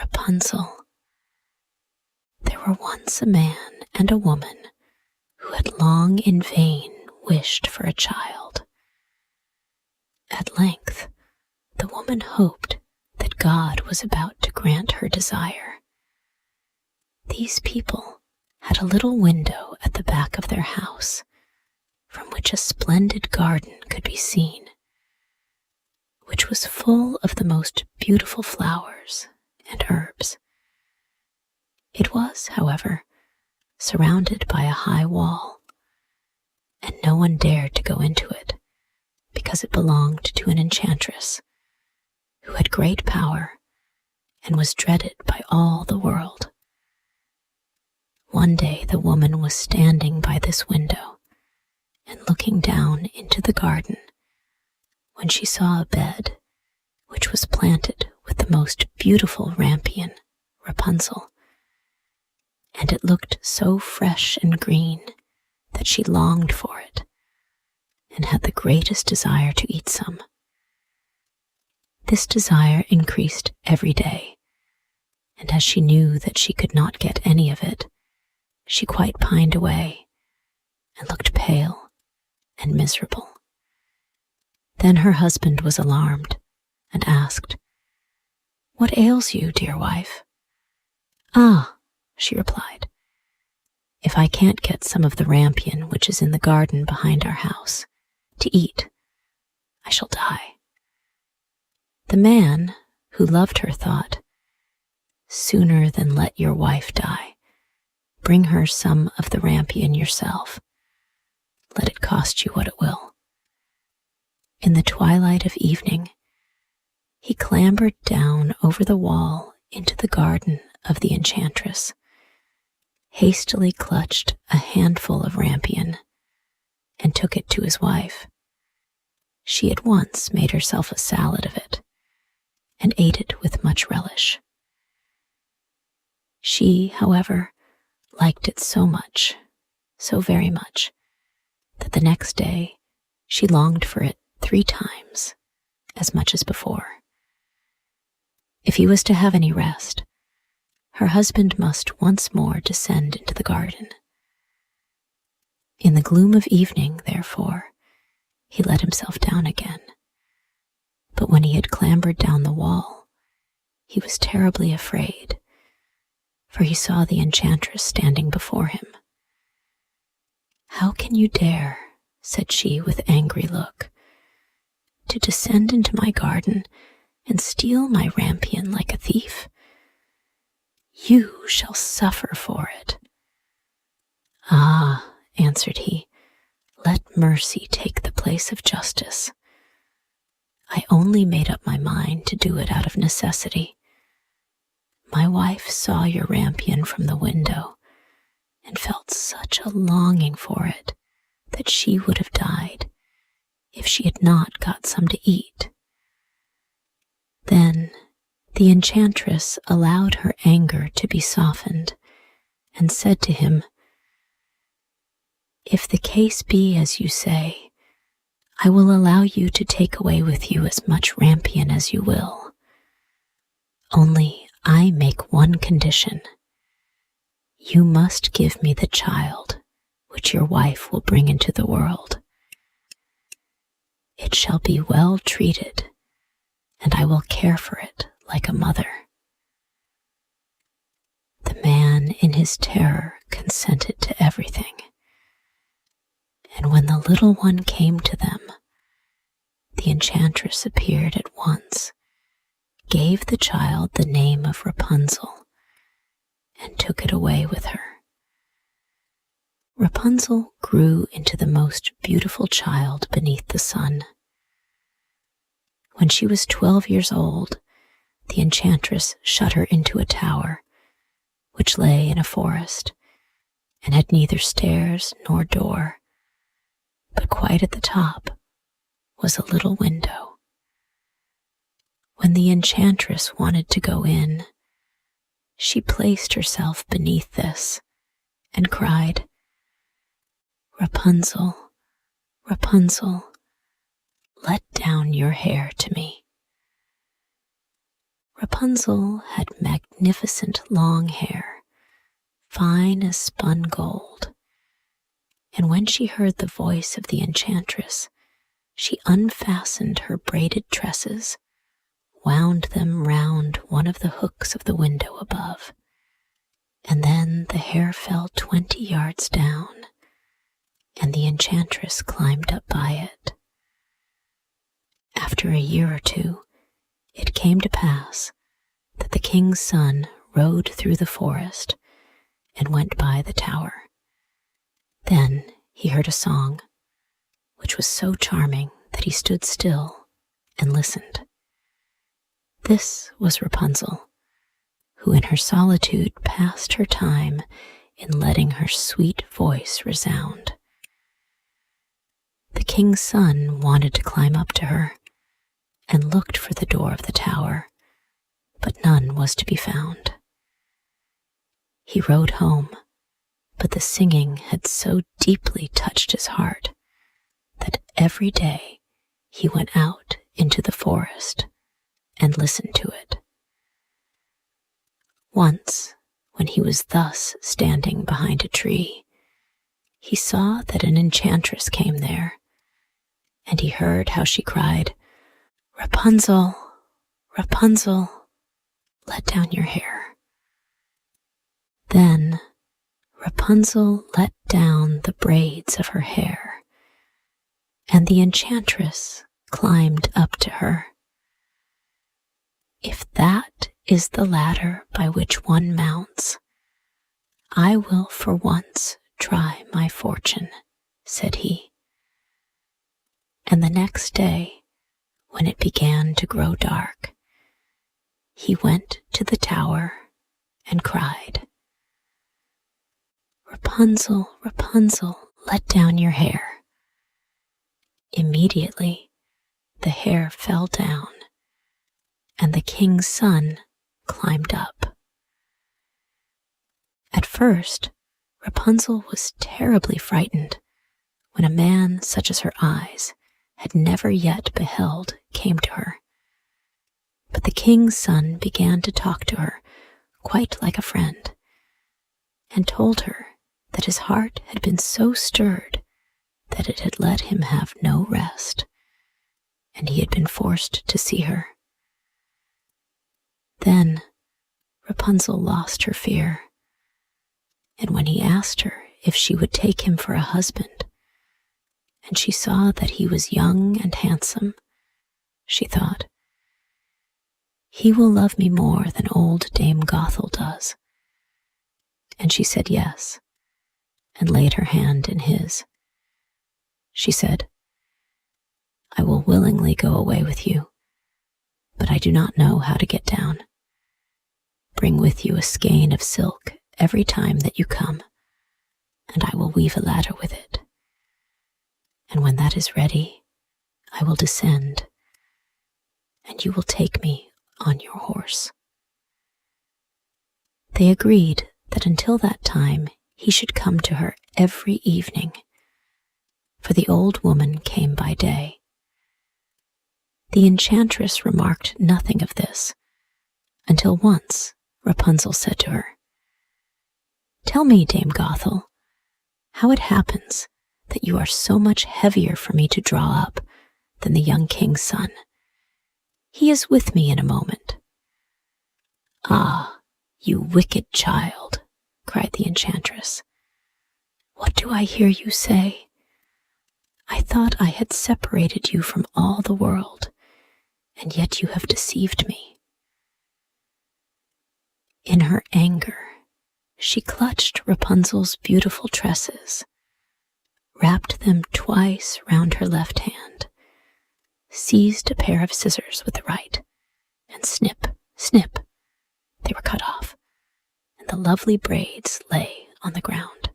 Rapunzel. There were once a man and a woman who had long in vain wished for a child. At length, the woman hoped that God was about to grant her desire. These people had a little window at the back of their house, from which a splendid garden could be seen, which was full of the most beautiful flowers and herbs. It was, however, surrounded by a high wall, and no one dared to go into it, because it belonged to an enchantress, who had great power and was dreaded by all the world. One day the woman was standing by this window and looking down into the garden when she saw a bed which was planted with the most beautiful rampion, Rapunzel, and it looked so fresh and green that she longed for it and had the greatest desire to eat some. This desire increased every day, and as she knew that she could not get any of it, she quite pined away and looked pale and miserable. Then her husband was alarmed and asked, "What ails you, dear wife?" "Ah," she replied, "if I can't get some of the rampion which is in the garden behind our house to eat, I shall die." The man, who loved her, thought, "Sooner than let your wife die, bring her some of the rampion yourself. Let it cost you what it will." In the twilight of evening, he clambered down over the wall into the garden of the enchantress, hastily clutched a handful of rampion, and took it to his wife. She at once made herself a salad of it, and ate it with much relish. She, however, liked it so much, so very much, that the next day she longed for it 3 times as much as before. If he was to have any rest, her husband must once more descend into the garden. In the gloom of evening, therefore, he let himself down again. But when he had clambered down the wall, he was terribly afraid, for he saw the enchantress standing before him. "How can you dare," said she with angry look, "to descend into my garden and steal my rampion like a thief? You shall suffer for it." "Ah," answered he, "let mercy take the place of justice. I only made up my mind to do it out of necessity. My wife saw your rampion from the window and felt such a longing for it that she would have died if she had not got some to eat." Then the enchantress allowed her anger to be softened and said to him, "If the case be as you say, I will allow you to take away with you as much rampion as you will. Only I make one condition. You must give me the child which your wife will bring into the world. It shall be well treated, and I will care for it like a mother." The man, in his terror, consented to everything. And when the little one came to them, the enchantress appeared at once, gave the child the name of Rapunzel, and took it away with her. Rapunzel grew into the most beautiful child beneath the sun. When she was 12 years old, the enchantress shut her into a tower, which lay in a forest, and had neither stairs nor door, but quite at the top was a little window. When the enchantress wanted to go in, she placed herself beneath this and cried, "Rapunzel, Rapunzel, let down your hair to me." Rapunzel had magnificent magnificent long hair, fine as spun gold. And when she heard the voice of the enchantress, she unfastened her braided tresses, wound them round one of the hooks of the window above, and then the hair fell 20 yards down, and the enchantress climbed up by it. After a year or two, it came to pass that the king's son rode through the forest and went by the tower. Then he heard a song, which was so charming that he stood still and listened. This was Rapunzel, who in her solitude passed her time in letting her sweet voice resound. The king's son wanted to climb up to her and looked for the door of the tower, but none was to be found. He rode home, but the singing had so deeply touched his heart that every day he went out into the forest and listened to it. Once, when he was thus standing behind a tree, he saw that an enchantress came there, and he heard how she cried, "Rapunzel, Rapunzel, let down your hair." Then Rapunzel let down the braids of her hair, and the enchantress climbed up to her. "If that is the ladder by which one mounts, I will for once try my fortune," said he. And the next day, when it began to grow dark, he went to the tower and cried, "Rapunzel, Rapunzel, let down your hair." Immediately, the hair fell down, and the king's son climbed up. At first, Rapunzel was terribly frightened when a man such as her eyes had never yet beheld came to her. But the king's son began to talk to her quite like a friend, and told her that his heart had been so stirred that it had let him have no rest, and he had been forced to see her. Then Rapunzel lost her fear, and when he asked her if she would take him for a husband, and she saw that he was young and handsome, she thought, "He will love me more than old Dame Gothel does." And she said yes, and laid her hand in his. She said, "I will willingly go away with you, but I do not know how to get down. Bring with you a skein of silk every time that you come, and I will weave a ladder with it. And when that is ready, I will descend, and you will take me on your horse." They agreed that until that time he should come to her every evening, for the old woman came by day. The enchantress remarked nothing of this, until once Rapunzel said to her, "Tell me, Dame Gothel, how it happens that you are so much heavier for me to draw up than the young king's son. He is with me in a moment." "Ah, you wicked child," cried the enchantress. "What do I hear you say? I thought I had separated you from all the world, and yet you have deceived me." In her anger, she clutched Rapunzel's beautiful tresses, wrapped them twice round her left hand, seized a pair of scissors with the right, and snip, snip, they were cut off, and the lovely braids lay on the ground.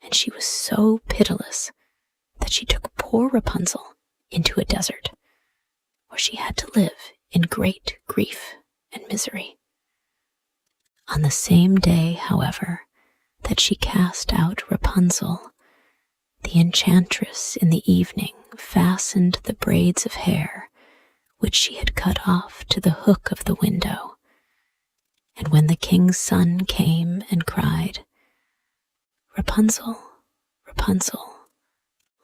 And she was so pitiless that she took poor Rapunzel into a desert, where she had to live in great grief and misery. On the same day, however, that she cast out Rapunzel, the enchantress in the evening fastened the braids of hair which she had cut off to the hook of the window, And when the king's son came and cried, "Rapunzel, Rapunzel,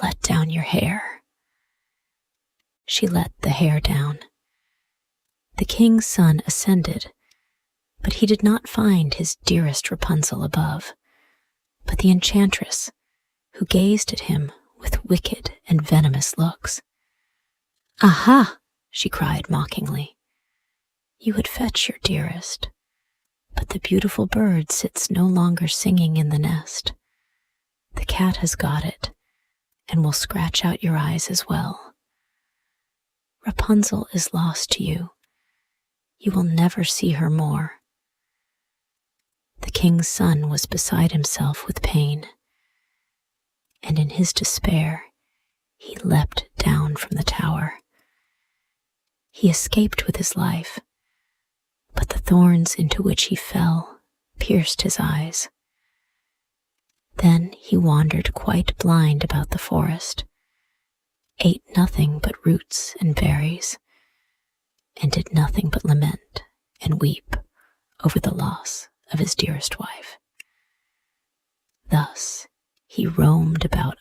let down your hair," she let the hair down. The king's son ascended, but he did not find his dearest Rapunzel above, but the enchantress, who gazed at him with wicked and venomous looks. "Aha!" she cried mockingly. "You would fetch your dearest, but the beautiful bird sits no longer singing in the nest. The cat has got it, and will scratch out your eyes as well. Rapunzel is lost to you. You will never see her more." The king's son was beside himself with pain, and in his despair he leapt down from the tower. He escaped with his life, but the thorns into which he fell pierced his eyes. Then he wandered quite blind about the forest, ate nothing but roots and berries, and did nothing but lament and weep over the loss of his dearest wife. Thus he roamed about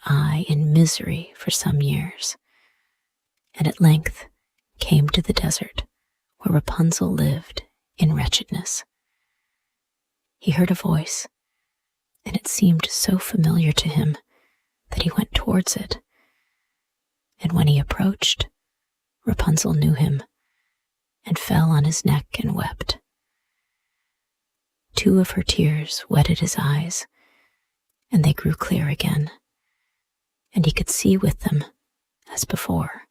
in misery for some years, and at length came to the desert where Rapunzel lived in wretchedness. He heard a voice, and it seemed so familiar to him that he went towards it. And when he approached, Rapunzel knew him and fell on his neck and wept. 2 of her tears wetted his eyes, and they grew clear again, and he could see with them as before.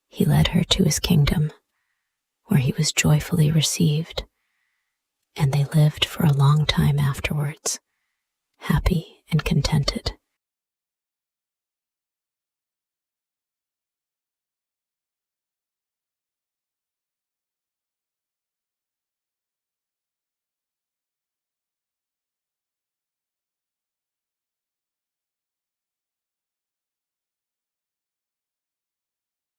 He led her to his kingdom, where he was joyfully received, and they lived for a long time afterwards, happy